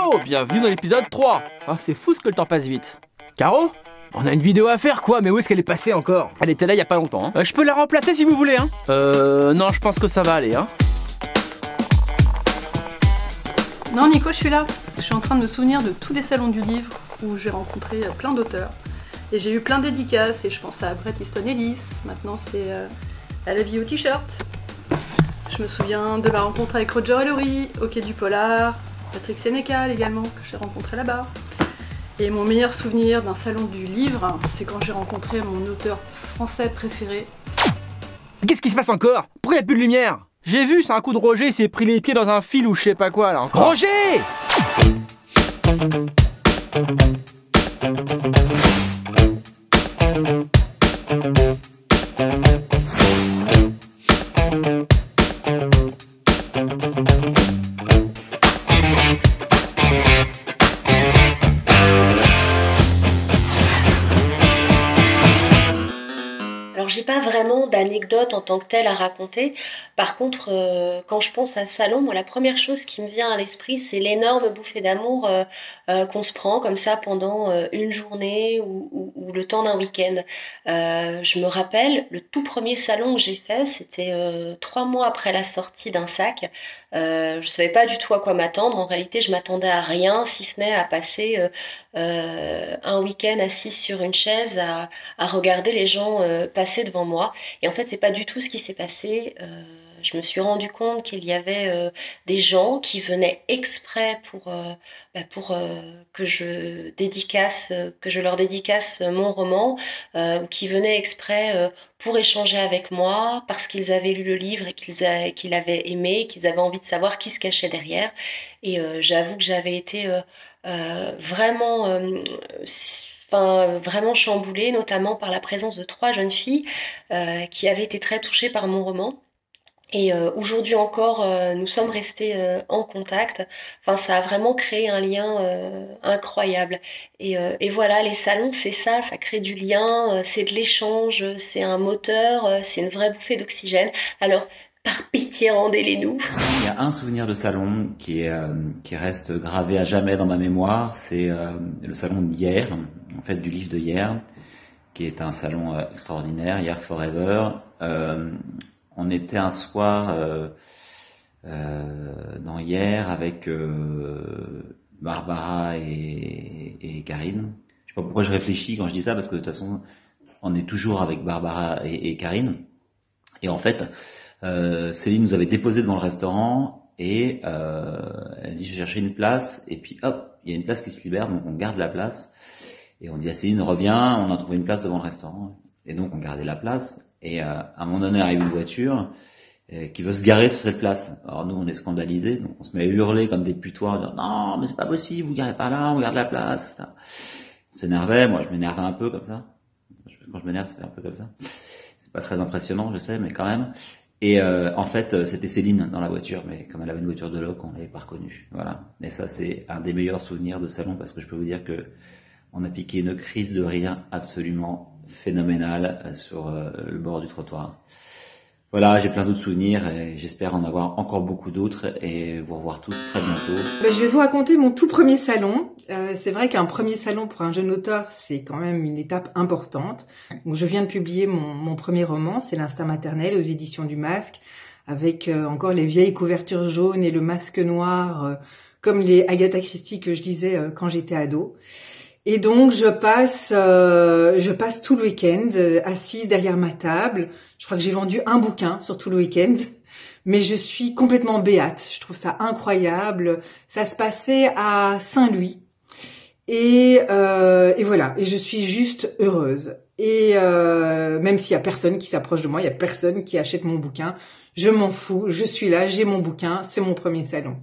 Hello, bienvenue dans l'épisode 3. Ah, c'est fou ce que le temps passe vite. Caro, on a une vidéo à faire quoi, mais où est-ce qu'elle est passée encore? Elle était là il y a pas longtemps. Je peux la remplacer si vous voulez, hein. Non, je pense que ça va aller, hein. Non Nico, je suis là. Je suis en train de me souvenir de tous les salons du livre où j'ai rencontré plein d'auteurs. Et j'ai eu plein de dédicaces, et je pense à Bret Easton Ellis, maintenant c'est à la vie au t-shirt. Je me souviens de ma rencontre avec Roger Ellery, au Quai du Polar, Patrick Sénécal également, que j'ai rencontré là-bas. Et mon meilleur souvenir d'un salon du livre, c'est quand j'ai rencontré mon auteur français préféré. Qu'est-ce qui se passe encore? Pourquoi il n'y a plus de lumière? J'ai vu, c'est un coup de Roger, il s'est pris les pieds dans un fil ou je sais pas quoi là encore. Roger! J'ai pas vraiment d'anecdote en tant que telle à raconter. Par contre, quand je pense à salon, moi, la première chose qui me vient à l'esprit, c'est l'énorme bouffée d'amour qu'on se prend comme ça pendant une journée ou le temps d'un week-end. Je me rappelle, le tout premier salon que j'ai fait, c'était 3 mois après la sortie d'un sac. Je savais pas du tout à quoi m'attendre. En réalité, je m'attendais à rien, si ce n'est à passer un week-end assis sur une chaise à regarder les gens passer devant moi. Et en fait, c'est pas du tout ce qui s'est passé. Je me suis rendu compte qu'il y avait des gens qui venaient exprès pour que je leur dédicace mon roman, ou qui venaient exprès pour échanger avec moi parce qu'ils avaient lu le livre et qu'ils avaient aimé, qu'ils avaient envie de savoir qui se cachait derrière. Et j'avoue que j'avais été vraiment vraiment chamboulée, notamment par la présence de 3 jeunes filles qui avaient été très touchées par mon roman. Et aujourd'hui encore, nous sommes restés en contact. Enfin, ça a vraiment créé un lien incroyable. Et voilà, les salons, c'est ça crée du lien, c'est de l'échange, c'est un moteur, c'est une vraie bouffée d'oxygène. Alors, par pitié, rendez-les-nous. Il y a un souvenir de salon qui reste gravé à jamais dans ma mémoire, c'est le salon d'hier, en fait du livre de hier, qui est un salon extraordinaire, Hier Forever. On était un soir dans Hier avec Barbara et Karine. Je sais pas pourquoi je réfléchis quand je dis ça, parce que de toute façon, on est toujours avec Barbara et Karine. Et en fait, Céline nous avait déposé devant le restaurant et elle dit je cherchais une place, et puis hop, il y a une place qui se libère, donc on garde la place. Et on dit à Céline reviens, on a trouvé une place devant le restaurant. Et donc on gardait la place. Et à un moment donné arrive une voiture qui veut se garer sur cette place. Alors nous on est scandalisés, donc on se met à hurler comme des putois, en disant non mais c'est pas possible, vous garez pas là, on garde la place. On s'énervait, moi je m'énervais un peu comme ça. Quand je m'énerve c'est un peu comme ça. C'est pas très impressionnant je sais, mais quand même. Et en fait c'était Céline dans la voiture, mais comme elle avait une voiture de loc, on l'avait pas reconnue. Voilà. Et ça c'est un des meilleurs souvenirs de salon, parce que je peux vous dire que on a piqué une crise de rire absolument phénoménale sur le bord du trottoir. Voilà, j'ai plein d'autres souvenirs et j'espère en avoir encore beaucoup d'autres et vous revoir tous très bientôt. Je vais vous raconter mon tout premier salon. C'est vrai qu'un premier salon pour un jeune auteur, c'est quand même une étape importante. Donc, je viens de publier mon premier roman, c'est L'Instinct maternel aux éditions du Masque, avec encore les vieilles couvertures jaunes et le masque noir, comme les Agatha Christie que je disais quand j'étais ado. Et donc je passe tout le week-end assise derrière ma table. Je crois que j'ai vendu un bouquin sur tout le week-end, mais je suis complètement béate. Je trouve ça incroyable. Ça se passait à Saint-Louis et voilà. Et je suis juste heureuse. Et même s'il y a personne qui s'approche de moi, il y a personne qui achète mon bouquin, je m'en fous. Je suis là, j'ai mon bouquin, c'est mon premier salon.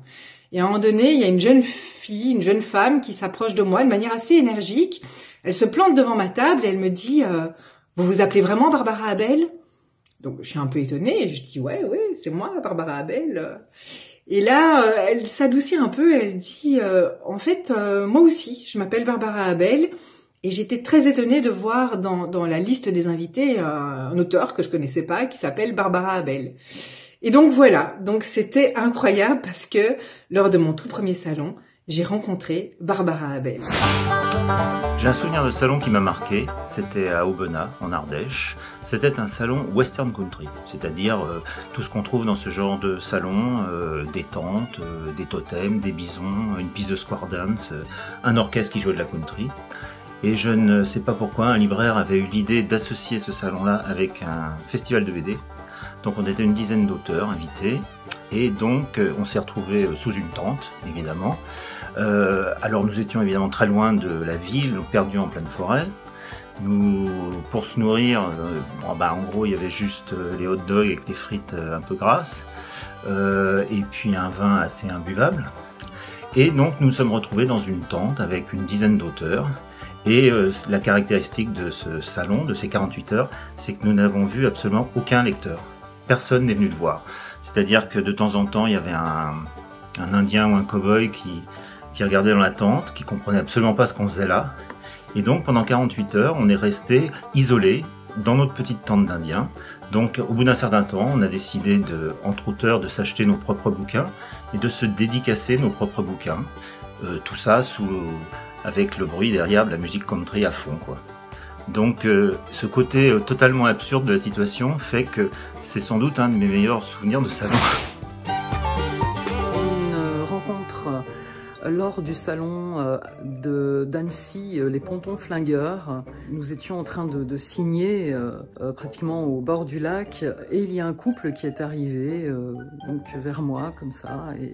Et à un moment donné, il y a une jeune fille, une jeune femme qui s'approche de moi de manière assez énergique. Elle se plante devant ma table et elle me dit « Vous vous appelez vraiment Barbara Abel ?» Donc je suis un peu étonnée et je dis « Ouais, c'est moi, Barbara Abel. » Et là, elle s'adoucit un peu et elle dit « En fait, moi aussi, je m'appelle Barbara Abel. » Et j'étais très étonnée de voir dans la liste des invités un auteur que je connaissais pas qui s'appelle Barbara Abel. Et donc voilà, donc c'était incroyable parce que lors de mon tout premier salon, j'ai rencontré Barbara Abel. J'ai un souvenir de salon qui m'a marqué, c'était à Aubenas, en Ardèche. C'était un salon western country, c'est-à-dire tout ce qu'on trouve dans ce genre de salon, des tentes, des totems, des bisons, une piste de square dance, un orchestre qui jouait de la country. Et je ne sais pas pourquoi, un libraire avait eu l'idée d'associer ce salon-là avec un festival de BD. Donc on était une dizaine d'auteurs invités, et donc on s'est retrouvés sous une tente, évidemment. Alors nous étions évidemment très loin de la ville, perdus en pleine forêt. Pour se nourrir, en gros il y avait juste les hot dogs avec des frites un peu grasses, et puis un vin assez imbuvable. Et donc nous nous sommes retrouvés dans une tente avec une dizaine d'auteurs. Et la caractéristique de ce salon, de ces 48 heures, c'est que nous n'avons vu absolument aucun lecteur. Personne n'est venu le voir. C'est-à-dire que de temps en temps, il y avait un Indien ou un cow-boy qui regardait dans la tente, qui comprenait absolument pas ce qu'on faisait là. Et donc pendant 48 heures, on est resté isolés dans notre petite tente d'Indiens. Donc au bout d'un certain temps, on a décidé, entre auteurs, de s'acheter nos propres bouquins et de se dédicacer nos propres bouquins. Tout ça avec le bruit derrière de la musique country à fond, quoi. Donc ce côté totalement absurde de la situation fait que c'est sans doute un de mes meilleurs souvenirs de salon. Une rencontre lors du salon d'Annecy, les Pontons Flingueurs. Nous étions en train de signer pratiquement au bord du lac, et il y a un couple qui est arrivé donc vers moi comme ça, et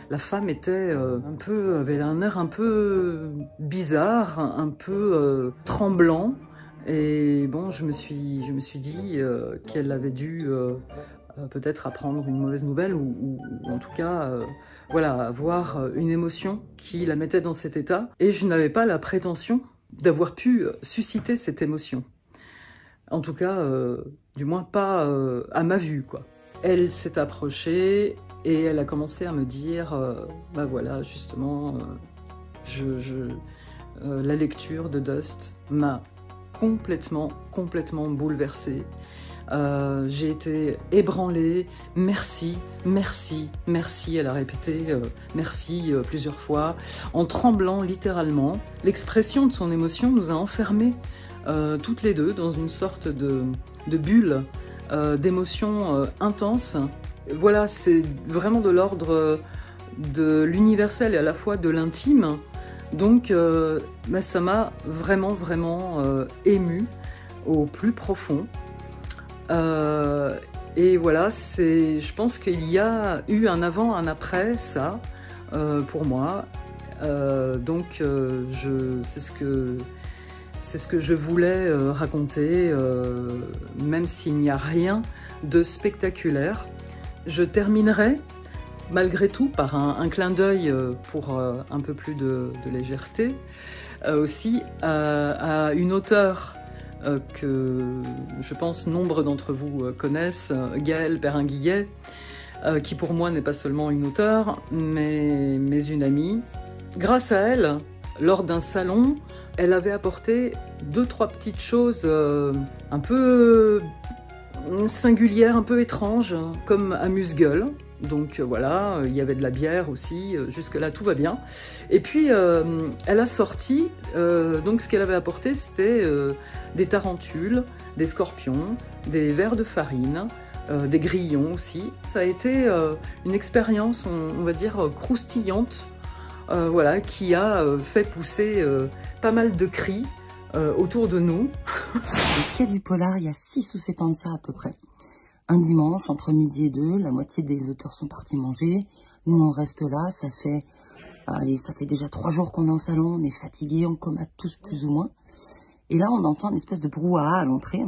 la femme était avait un air un peu bizarre, un peu tremblant, et bon, je me suis dit qu'elle avait dû peut-être apprendre une mauvaise nouvelle, ou en tout cas voilà, avoir une émotion qui la mettait dans cet état, et je n'avais pas la prétention d'avoir pu susciter cette émotion. En tout cas, du moins pas à ma vue, quoi. Elle s'est approchée et elle a commencé à me dire bah voilà, justement, la lecture de Dust m'a complètement bouleversée. J'ai été ébranlée. Merci, merci, merci. Elle a répété merci plusieurs fois, en tremblant littéralement. L'expression de son émotion nous a enfermés toutes les deux dans une sorte de bulle d'émotions intenses. Voilà, c'est vraiment de l'ordre de l'universel et à la fois de l'intime. Donc ça m'a vraiment émue au plus profond. Et voilà, je pense qu'il y a eu un avant, un après ça, pour moi. Donc c'est ce que je voulais raconter, même s'il n'y a rien de spectaculaire. Je terminerai malgré tout par un clin d'œil pour un peu plus de légèreté, aussi à une auteure que je pense nombre d'entre vous connaissent, Gaëlle Perrin-Guillet, qui pour moi n'est pas seulement une auteure, mais une amie. Grâce à elle, lors d'un salon, elle avait apporté 2-3 petites choses un peu singulières, un peu étranges, comme amuse-gueule. Donc voilà, il y avait de la bière aussi, jusque-là tout va bien. Et puis elle a sorti, donc ce qu'elle avait apporté, c'était des tarentules, des scorpions, des vers de farine, des grillons aussi. Ça a été une expérience, on va dire, croustillante, voilà, qui a fait pousser pas mal de cris autour de nous. Au Quai du Polar, il y a 6 ou 7 ans de ça à peu près. Un dimanche, entre midi et 2, la moitié des auteurs sont partis manger. Nous, on reste là, ça fait déjà 3 jours qu'on est en salon, on est fatigués, on comate tous plus ou moins. Et là, on entend une espèce de brouhaha à l'entrée,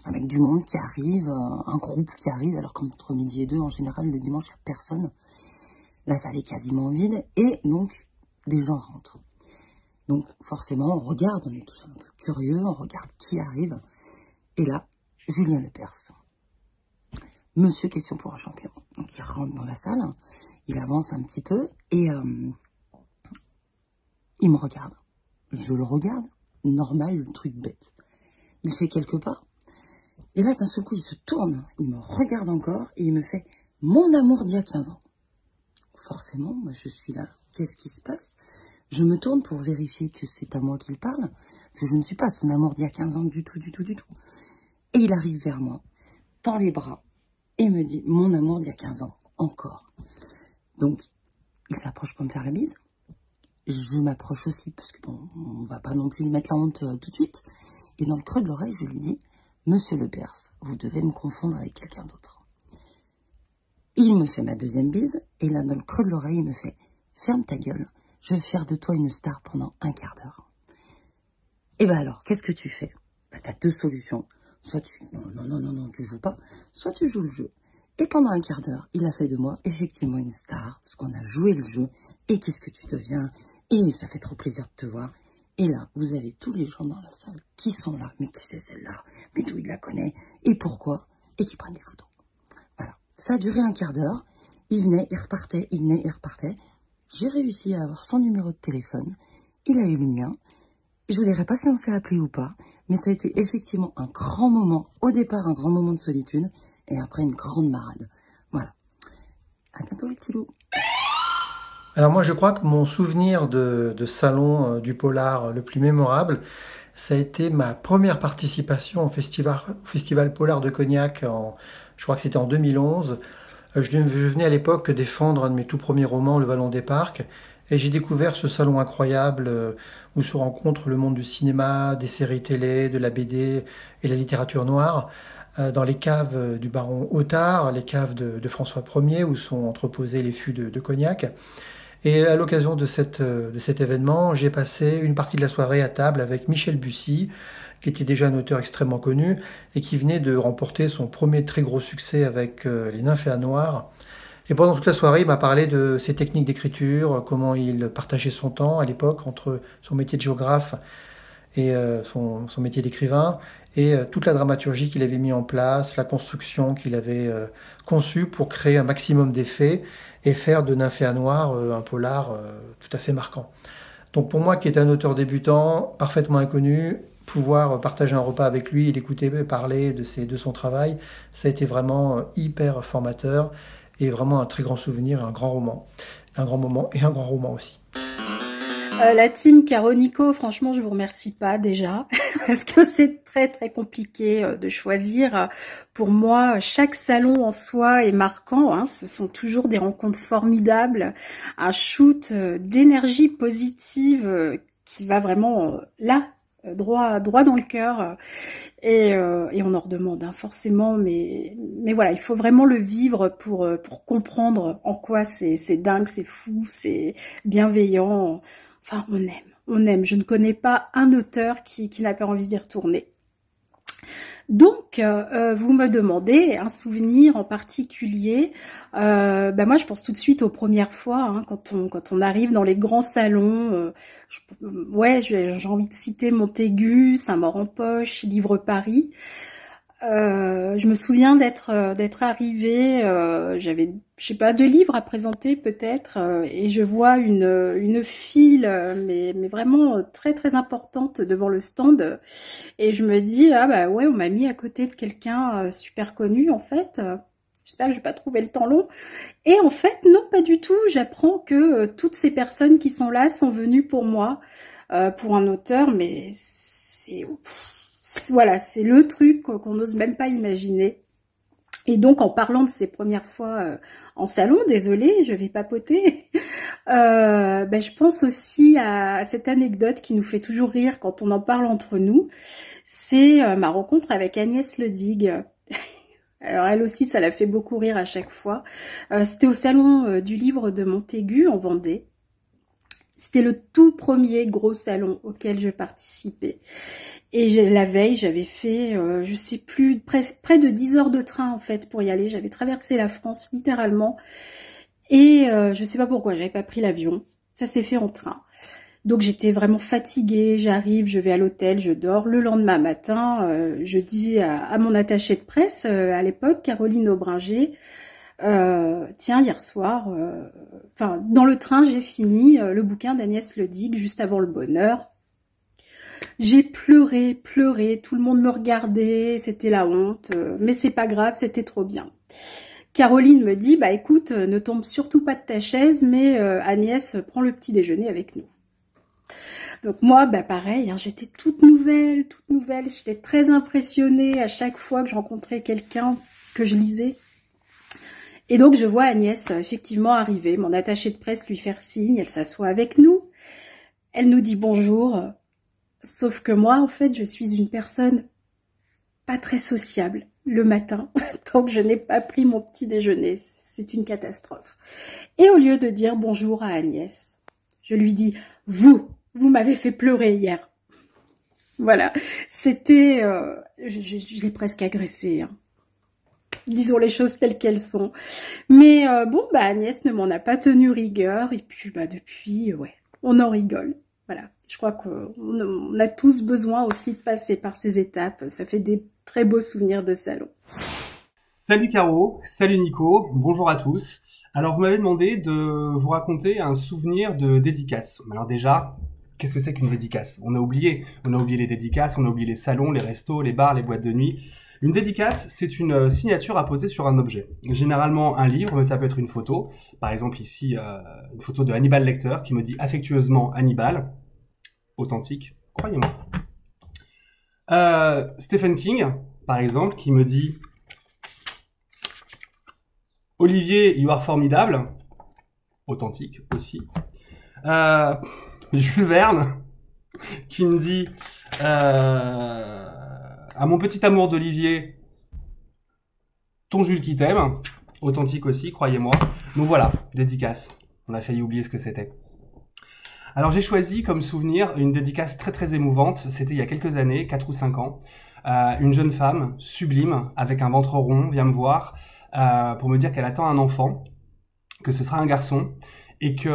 avec du monde qui arrive, un groupe qui arrive, alors qu'entre midi et 2, en général, le dimanche, il n'y a personne. La salle est quasiment vide, et donc, des gens rentrent. Donc, forcément, on regarde, on est tous un peu curieux, on regarde qui arrive. Et là, Julien Lepers. Monsieur question pour un champion. Donc il rentre dans la salle, il avance un petit peu et il me regarde. Je le regarde, normal, le truc bête. Il fait quelques pas et là d'un seul coup il se tourne, il me regarde encore et il me fait « Mon amour d'il y a 15 ans ». Forcément, moi je suis là. qu'est-ce qui se passe? Je me tourne pour vérifier que c'est à moi qu'il parle, parce que je ne suis pas son amour d'il y a 15 ans du tout. Et il arrive vers moi, tend les bras, et me dit, mon amour d'il y a 15 ans, encore. Donc, il s'approche pour me faire la bise. Je m'approche aussi, parce que bon, on va pas non plus lui mettre la honte tout de suite. Et dans le creux de l'oreille, je lui dis, Monsieur Lepers, vous devez me confondre avec quelqu'un d'autre. Il me fait ma deuxième bise, et là, dans le creux de l'oreille, il me fait, ferme ta gueule, je vais faire de toi une star pendant un quart d'heure. Et ben alors, qu'est-ce que tu fais? Bah, t'as deux solutions. Soit tu, non, tu joues pas, soit tu joues le jeu. Et pendant un quart d'heure, il a fait de moi, effectivement, une star, parce qu'on a joué le jeu, et qu'est-ce que tu deviens? Et ça fait trop plaisir de te voir. Et là, vous avez tous les gens dans la salle qui sont là. Mais qui c'est celle-là? Mais d'où il la connaît? Et pourquoi? Et qui prennent des photos. Voilà. Ça a duré un quart d'heure. Il venait, il repartait, il venait, il repartait. J'ai réussi à avoir son numéro de téléphone. Il a eu le mien. Je ne dirais pas si on s'est appelé ou pas. Mais ça a été effectivement un grand moment. Au départ, un grand moment de solitude. Et après, une grande marade. Voilà. À bientôt les petits loups. Alors moi je crois que mon souvenir de salon du polar le plus mémorable, ça a été ma première participation au festival polar de Cognac, je crois que c'était en 2011. Je venais à l'époque défendre un de mes tout premiers romans, Le Vallon des Parcs, et j'ai découvert ce salon incroyable où se rencontrent le monde du cinéma, des séries télé, de la BD et la littérature noire, dans les caves du baron Otard, les caves de François Ier où sont entreposés les fûts de Cognac. Et à l'occasion de cet événement, j'ai passé une partie de la soirée à table avec Michel Bussy, qui était déjà un auteur extrêmement connu et qui venait de remporter son premier très gros succès avec Les Nymphéas Noirs. Et pendant toute la soirée, il m'a parlé de ses techniques d'écriture, comment il partageait son temps à l'époque entre son métier de géographe et son métier d'écrivain, et toute la dramaturgie qu'il avait mis en place, la construction qu'il avait conçue pour créer un maximum d'effets et faire de Nymphéas Noirs un polar tout à fait marquant. Donc pour moi, qui est un auteur débutant, parfaitement inconnu, pouvoir partager un repas avec lui et l'écouter parler de son travail, ça a été vraiment hyper formateur et vraiment un très grand souvenir, un grand roman. Un grand moment et un grand roman aussi. La team Caro Nico, franchement, je vous remercie pas déjà, parce que c'est très très compliqué de choisir. Pour moi, chaque salon en soi est marquant, hein. Ce sont toujours des rencontres formidables, un shoot d'énergie positive qui va vraiment là, droit dans le cœur. Et on en redemande hein, forcément, mais voilà, il faut vraiment le vivre pour comprendre en quoi c'est dingue, c'est fou, c'est bienveillant. Enfin, on aime. Je ne connais pas un auteur qui n'a pas envie d'y retourner. Donc, vous me demandez un souvenir en particulier. Moi, je pense tout de suite aux premières fois, hein, quand on arrive dans les grands salons. J'ai envie de citer Montaigu, Saint-Maur-en-Poche, Livre Paris. Je me souviens d'être arrivée, j'avais, je sais pas, 2 livres à présenter peut-être, et je vois une file, mais vraiment très très importante devant le stand, et je me dis ah bah ouais, on m'a mis à côté de quelqu'un super connu en fait. J'espère que je vais pas trouver le temps long. Et en fait non, pas du tout. J'apprends que toutes ces personnes qui sont là sont venues pour moi, pour un auteur, mais voilà, c'est le truc qu'on n'ose même pas imaginer. Et donc, en parlant de ces premières fois en salon, désolée, je vais papoter, je pense aussi à cette anecdote qui nous fait toujours rire quand on en parle entre nous. C'est ma rencontre avec Agnès Ledigue. Alors, elle aussi, ça la fait beaucoup rire à chaque fois. C'était au salon du livre de Montaigu, en Vendée. C'était le tout premier gros salon auquel je participais. Et la veille, j'avais fait, je sais plus, près de 10 heures de train en fait pour y aller. J'avais traversé la France littéralement. Et je sais pas pourquoi, j'avais pas pris l'avion. Ça s'est fait en train. Donc j'étais vraiment fatiguée, j'arrive, je vais à l'hôtel, je dors. Le lendemain matin, je dis à mon attachée de presse, à l'époque, Caroline Aubringer, tiens, hier soir, dans le train, j'ai fini le bouquin d'Agnès Ledigue juste avant le bonheur. J'ai pleuré, tout le monde me regardait, c'était la honte, mais c'est pas grave, c'était trop bien. Caroline me dit, bah écoute, ne tombe surtout pas de ta chaise, mais Agnès prend le petit déjeuner avec nous. Donc moi, bah pareil, hein, j'étais toute nouvelle, j'étais très impressionnée à chaque fois que je rencontrais quelqu'un que je lisais. Et donc je vois Agnès effectivement arriver, mon attachée de presse lui faire signe, elle s'assoit avec nous, elle nous dit bonjour, sauf que moi en fait je suis une personne pas très sociable le matin, tant que je n'ai pas pris mon petit déjeuner, c'est une catastrophe. Et au lieu de dire bonjour à Agnès, je lui dis « Vous m'avez fait pleurer hier ». Voilà, c'était... je l'ai presque agressée, hein. Disons les choses telles qu'elles sont. Mais bon, bah Agnès ne m'en a pas tenu rigueur, et puis bah depuis, ouais, on en rigole. Voilà, je crois qu'on a tous besoin aussi de passer par ces étapes, ça fait des très beaux souvenirs de salon. Salut Caro, salut Nico, bonjour à tous. Alors vous m'avez demandé de vous raconter un souvenir de dédicace. Alors déjà, qu'est-ce que c'est qu'une dédicace? On a oublié les dédicaces, on a oublié les salons, les restos, les bars, les boîtes de nuit. Une dédicace, c'est une signature à poser sur un objet. Généralement un livre, mais ça peut être une photo. Par exemple ici, une photo de Hannibal Lecter qui me dit affectueusement Hannibal. Authentique, croyez-moi. Stephen King, par exemple, qui me dit Olivier, you are formidable. Authentique aussi. Jules Verne, qui me dit à mon petit amour d'Olivier, ton Jules qui t'aime. Authentique aussi, croyez-moi. Donc voilà, dédicace. On a failli oublier ce que c'était. Alors j'ai choisi comme souvenir une dédicace très très émouvante. C'était il y a quelques années, 4 ou 5 ans. Une jeune femme sublime, avec un ventre rond, vient me voir pour me dire qu'elle attend un enfant, que ce sera un garçon, et que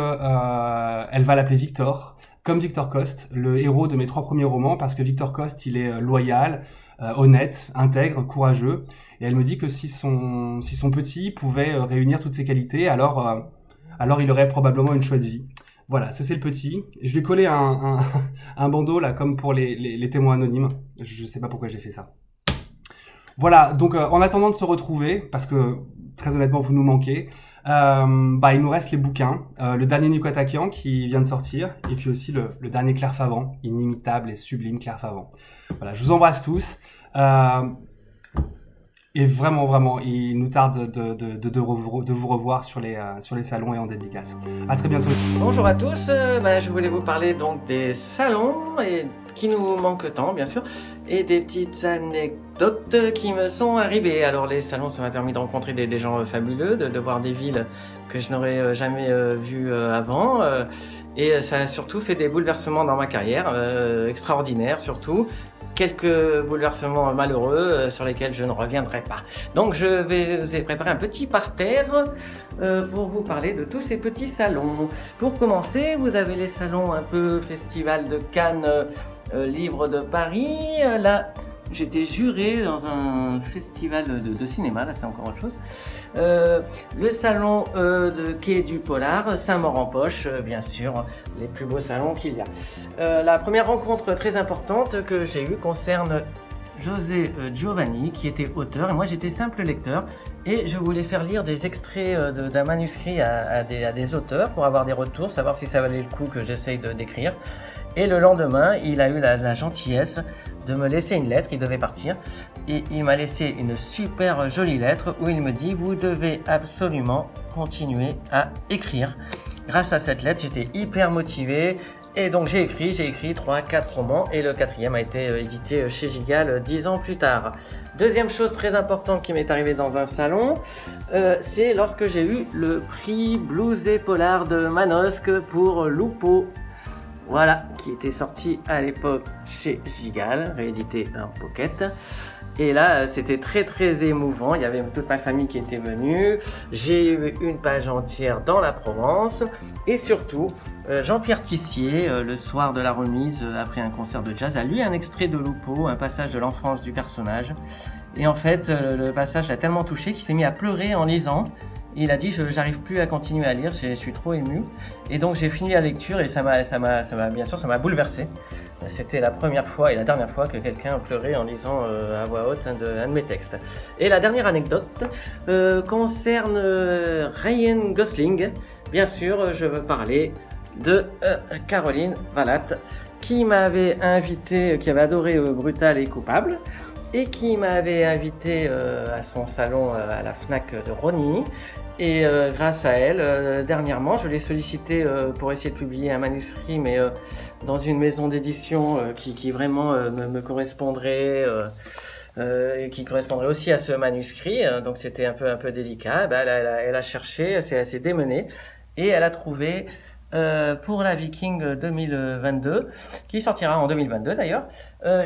elle va l'appeler Victor, comme Victor Coste, le héros de mes 3 premiers romans, parce que Victor Coste, il est loyal, honnête, intègre, courageux, et elle me dit que si son petit pouvait réunir toutes ces qualités, alors il aurait probablement une chouette vie. Voilà, ça c'est le petit. Je lui ai collé un bandeau là, comme pour les témoins anonymes. Je sais pas pourquoi j'ai fait ça. Voilà, donc en attendant de se retrouver, parce que très honnêtement vous nous manquez, il nous reste les bouquins, le dernier Nico Atakian qui vient de sortir, et puis aussi le dernier Claire Favant, inimitable et sublime Claire Favant. Voilà, je vous embrasse tous. Et vraiment, il nous tarde de vous revoir sur les salons et en dédicace. À très bientôt. Bonjour à tous, je voulais vous parler donc des salons, et qui nous manquent tant bien sûr, et des petites anecdotes qui me sont arrivées. Alors les salons, ça m'a permis de rencontrer des gens fabuleux, de voir des villes que je n'aurais jamais vues avant, et ça a surtout fait des bouleversements dans ma carrière, extraordinaires surtout. Quelques bouleversements malheureux sur lesquels je ne reviendrai pas. Donc je vous ai préparé un petit parterre pour vous parler de tous ces petits salons. Pour commencer, vous avez les salons un peu Festival de Cannes, Livre de Paris. Là, j'étais juré dans un festival de cinéma, là c'est encore autre chose. Le salon de Quai du Polar, Saint-Maur-en-Poche, bien sûr, les plus beaux salons qu'il y a. La première rencontre très importante que j'ai eue concerne José Giovanni, qui était auteur, et moi j'étais simple lecteur, et je voulais faire lire des extraits d'un manuscrit à des auteurs pour avoir des retours, savoir si ça valait le coup que j'essaye d'écrire. Et le lendemain, il a eu la gentillesse de me laisser une lettre, il devait partir, et il m'a laissé une super jolie lettre où il me dit « Vous devez absolument continuer à écrire ». Grâce à cette lettre, j'étais hyper motivé, et donc j'ai écrit 3-4 romans, et le 4e a été édité chez Gigal 10 ans plus tard. Deuxième chose très importante qui m'est arrivée dans un salon, c'est lorsque j'ai eu le prix Blues et Polar de Manosque pour Lupo. Voilà, qui était sorti à l'époque chez Gigal, réédité en pocket. Et là, c'était très très émouvant, il y avait toute ma famille qui était venue, j'ai eu une page entière dans la Provence, et surtout, Jean-Pierre Tissier, le soir de la remise, après un concert de jazz, a lu un extrait de Lupo, un passage de l'enfance du personnage. Et en fait, le passage l'a tellement touché qu'il s'est mis à pleurer en lisant. Il a dit j'arrive plus à continuer à lire, je suis trop ému. Et donc j'ai fini la lecture et ça m'a bouleversé. C'était la première fois et la dernière fois que quelqu'un pleurait en lisant à voix haute un de mes textes. Et la dernière anecdote concerne Ryan Gosling. Bien sûr, je veux parler de Caroline Vallat, qui m'avait invité, qui avait adoré Brutal et Coupable, et qui m'avait invité à son salon à la FNAC de Rosny. Et grâce à elle, dernièrement, je l'ai sollicité pour essayer de publier un manuscrit, mais dans une maison d'édition qui vraiment me correspondrait, et qui correspondrait aussi à ce manuscrit. Donc c'était un peu délicat. Elle a cherché, elle s'est démenée, et elle a trouvé pour la Viking 2022, qui sortira en 2022 d'ailleurs,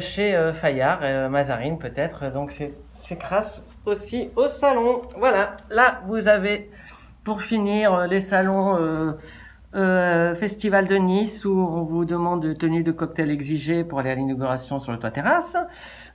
chez Fayard, Mazarine peut-être. Donc c'est grâce aussi au salon. Voilà, là vous avez pour finir les salons Festival de Nice, où on vous demande tenue de cocktail exigée pour aller à l'inauguration sur le toit terrasse.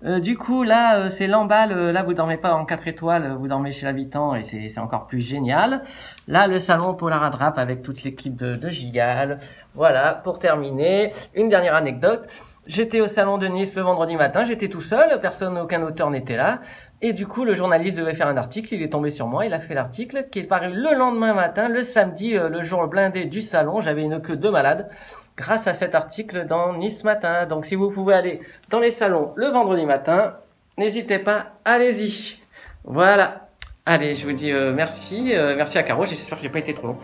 Du coup là c'est l'emballe, là vous dormez pas en 4 étoiles, vous dormez chez l'habitant et c'est encore plus génial. Là le salon Polar à Drape avec toute l'équipe de Gigal. Voilà, pour terminer, une dernière anecdote. J'étais au salon de Nice le vendredi matin, j'étais tout seul, aucun auteur n'était là. Et du coup, le journaliste devait faire un article, il est tombé sur moi, il a fait l'article qui est paru le lendemain matin, le samedi, le jour blindé du salon. J'avais une queue de malade grâce à cet article dans Nice Matin. Donc si vous pouvez aller dans les salons le vendredi matin, n'hésitez pas, allez-y. Voilà. Allez, je vous dis merci à Caro, j'espère que j'ai pas été trop long.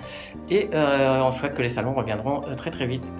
Et on souhaite que les salons reviendront très très vite.